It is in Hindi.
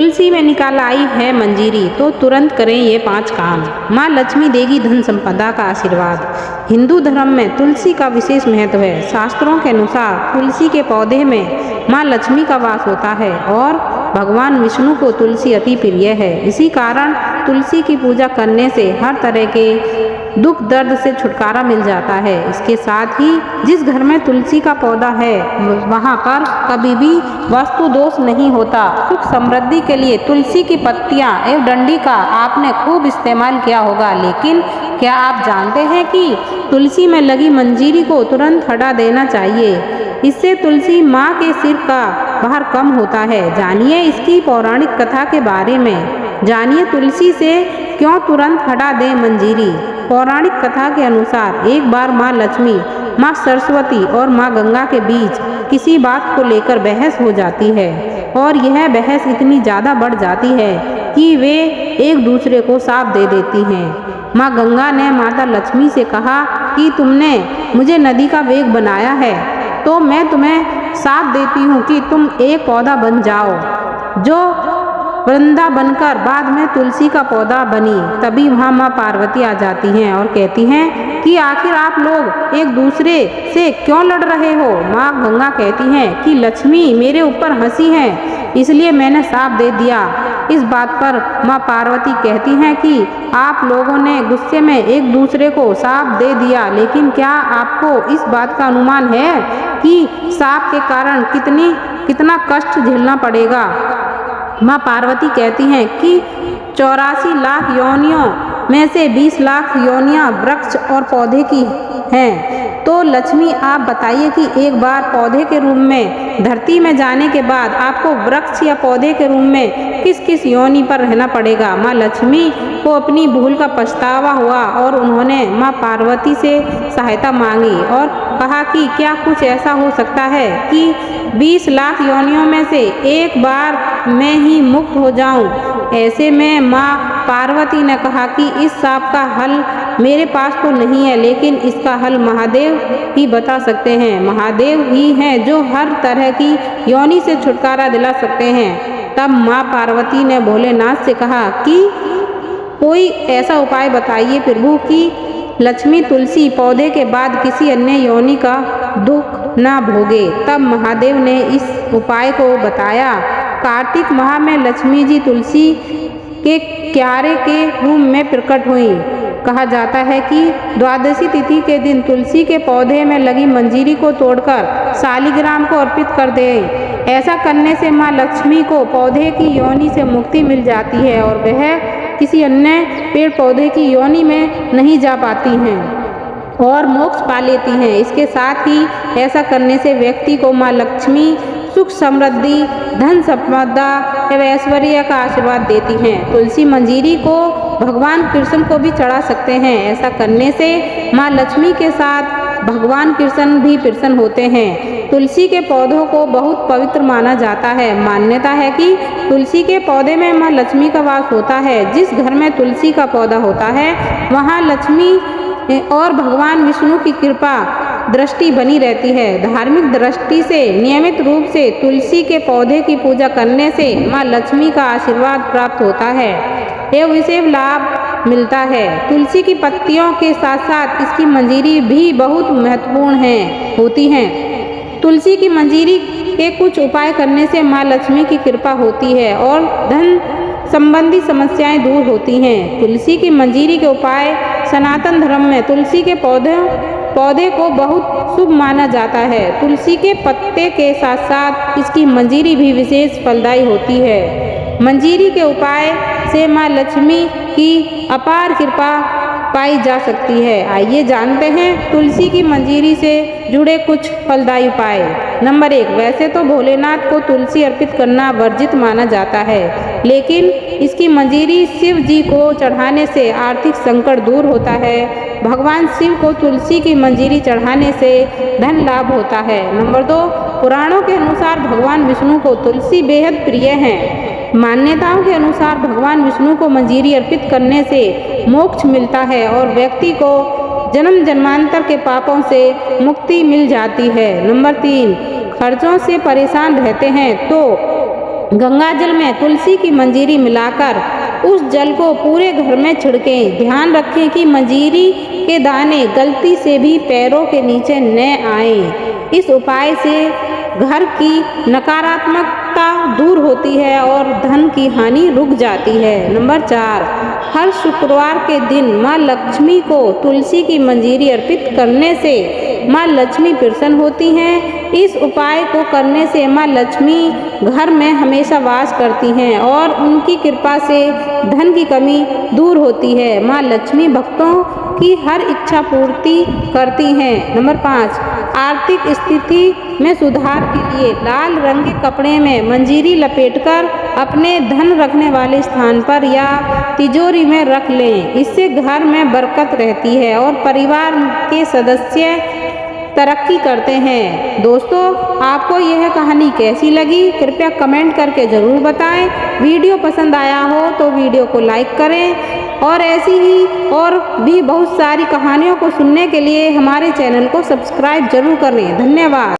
तुलसी में निकाल आई है मंजीरी, तो तुरंत करें ये 5 काम। माँ लक्ष्मी देगी धन संपदा का आशीर्वाद। हिंदू धर्म में तुलसी का विशेष महत्व है। शास्त्रों के अनुसार तुलसी के पौधे में माँ लक्ष्मी का वास होता है और भगवान विष्णु को तुलसी अति प्रिय है। इसी कारण तुलसी की पूजा करने से हर तरह के दुख दर्द से छुटकारा मिल जाता है। इसके साथ ही जिस घर में तुलसी का पौधा है वहाँ पर कभी भी वास्तु दोष नहीं होता। सुख समृद्धि के लिए तुलसी की पत्तियाँ एवं डंडी का आपने खूब इस्तेमाल किया होगा, लेकिन क्या आप जानते हैं कि तुलसी में लगी मंजीरी को तुरंत हटा देना चाहिए। इससे तुलसी माँ के सिर का भार कम होता है। जानिए इसकी पौराणिक कथा के बारे में। जानिए तुलसी से क्यों तुरंत हटा दें मंजीरी। पौराणिक कथा के अनुसार एक बार माँ लक्ष्मी, माँ सरस्वती और माँ गंगा के बीच किसी बात को लेकर बहस हो जाती है और यह बहस इतनी ज़्यादा बढ़ जाती है कि वे एक दूसरे को शाप दे देती हैं। माँ गंगा ने माता लक्ष्मी से कहा कि तुमने मुझे नदी का वेग बनाया है, तो मैं तुम्हें शाप देती हूँ कि तुम एक पौधा बन जाओ जो वृंदा बनकर बाद में तुलसी का पौधा बनी। तभी वहाँ माँ पार्वती आ जाती हैं और कहती हैं कि आखिर आप लोग एक दूसरे से क्यों लड़ रहे हो। माँ गंगा कहती हैं कि लक्ष्मी मेरे ऊपर हंसी है, इसलिए मैंने शाप दे दिया। इस बात पर माँ पार्वती कहती हैं कि आप लोगों ने गुस्से में एक दूसरे को शाप दे दिया, लेकिन क्या आपको इस बात का अनुमान है कि शाप के कारण कितना कष्ट झेलना पड़ेगा। माँ पार्वती कहती हैं कि 84 लाख योनियों में से 20 लाख योनियाँ वृक्ष और पौधे की हैं। तो लक्ष्मी आप बताइए कि एक बार पौधे के रूप में धरती में जाने के बाद आपको वृक्ष या पौधे के रूप में किस किस योनि पर रहना पड़ेगा। माँ लक्ष्मी को अपनी भूल का पछतावा हुआ और उन्होंने माँ पार्वती से सहायता मांगी और कहा कि क्या कुछ ऐसा हो सकता है कि 20 लाख योनियों में से एक बार मैं ही मुक्त हो जाऊं। ऐसे में माँ पार्वती ने कहा कि इस शाप का हल मेरे पास तो नहीं है, लेकिन इसका हल महादेव ही बता सकते हैं। महादेव ही हैं जो हर तरह की योनि से छुटकारा दिला सकते हैं। तब माँ पार्वती ने भोलेनाथ से कहा कि कोई ऐसा उपाय बताइए प्रभु कि लक्ष्मी तुलसी पौधे के बाद किसी अन्य योनि का दुख ना भोगे। तब महादेव ने इस उपाय को बताया। कार्तिक माह में लक्ष्मी जी तुलसी के क्यारे के रूप में प्रकट हुई। कहा जाता है कि द्वादशी तिथि के दिन तुलसी के पौधे में लगी मंजीरी को तोड़कर शालिग्राम को अर्पित कर दें। ऐसा करने से माँ लक्ष्मी को पौधे की योनि से मुक्ति मिल जाती है और वह किसी अन्य पेड़ पौधे की योनि में नहीं जा पाती हैं और मोक्ष पा लेती हैं। इसके साथ ही ऐसा करने से व्यक्ति को माँ लक्ष्मी सुख समृद्धि, धन संपदा एवं ऐश्वर्य का आशीर्वाद देती हैं। तुलसी मंजीरी को भगवान कृष्ण को भी चढ़ा सकते हैं। ऐसा करने से माँ लक्ष्मी के साथ भगवान कृष्ण भी प्रसन्न होते हैं। तुलसी के पौधों को बहुत पवित्र माना जाता है। मान्यता है कि तुलसी के पौधे में माँ लक्ष्मी का वास होता है। जिस घर में तुलसी का पौधा होता है वहाँ लक्ष्मी और भगवान विष्णु की कृपा दृष्टि बनी रहती है। धार्मिक दृष्टि से नियमित रूप से तुलसी के पौधे की पूजा करने से माँ लक्ष्मी का आशीर्वाद प्राप्त होता है एवं इसे लाभ मिलता है। तुलसी की पत्तियों के साथ साथ इसकी मंजीरी भी बहुत महत्वपूर्ण होती हैं। तुलसी की मंजीरी के कुछ उपाय करने से माँ लक्ष्मी की कृपा होती है और धन संबंधी समस्याएं दूर होती हैं। तुलसी की मंजीरी के उपाय सनातन धर्म में तुलसी के पौधे को बहुत शुभ माना जाता है। तुलसी के पत्ते के साथ साथ इसकी मंजीरी भी विशेष फलदायी होती है। मंजीरी के उपाय से माँ लक्ष्मी की अपार कृपा पाई जा सकती है। आइए जानते हैं तुलसी की मंजीरी से जुड़े कुछ फलदायी उपाय। नंबर 1, वैसे तो भोलेनाथ को तुलसी अर्पित करना वर्जित माना जाता है, लेकिन इसकी मंजीरी शिव जी को चढ़ाने से आर्थिक संकट दूर होता है। भगवान शिव को तुलसी की मंजीरी चढ़ाने से धन लाभ होता है। नंबर 2, पुराणों के अनुसार भगवान विष्णु को तुलसी बेहद प्रिय है। मान्यताओं के अनुसार भगवान विष्णु को मंजीरी अर्पित करने से मोक्ष मिलता है और व्यक्ति को जन्म जन्मांतर के पापों से मुक्ति मिल जाती है। नंबर 3, खर्चों से परेशान रहते हैं तो गंगा जल में तुलसी की मंजीरी मिलाकर उस जल को पूरे घर में छिड़कें। ध्यान रखें कि मंजीरी के दाने गलती से भी पैरों के नीचे न आए। इस उपाय से घर की नकारात्मकता दूर होती है और धन की हानि रुक जाती है। नंबर 4, हर शुक्रवार के दिन माँ लक्ष्मी को तुलसी की मंजीरी अर्पित करने से माँ लक्ष्मी प्रसन्न होती हैं। इस उपाय को करने से माँ लक्ष्मी घर में हमेशा वास करती हैं और उनकी कृपा से धन की कमी दूर होती है। माँ लक्ष्मी भक्तों की हर इच्छा पूर्ति करती हैं। नंबर 5, आर्थिक स्थिति में सुधार के लिए लाल रंग के कपड़े में मंजीरी लपेटकर अपने धन रखने वाले स्थान पर या तिजोरी में रख लें। इससे घर में बरकत रहती है और परिवार के सदस्य तरक्की करते हैं। दोस्तों, आपको यह कहानी कैसी लगी कृपया कमेंट करके ज़रूर बताएं। वीडियो पसंद आया हो तो वीडियो को लाइक करें और ऐसी ही और भी बहुत सारी कहानियों को सुनने के लिए हमारे चैनल को सब्सक्राइब जरूर करें। धन्यवाद।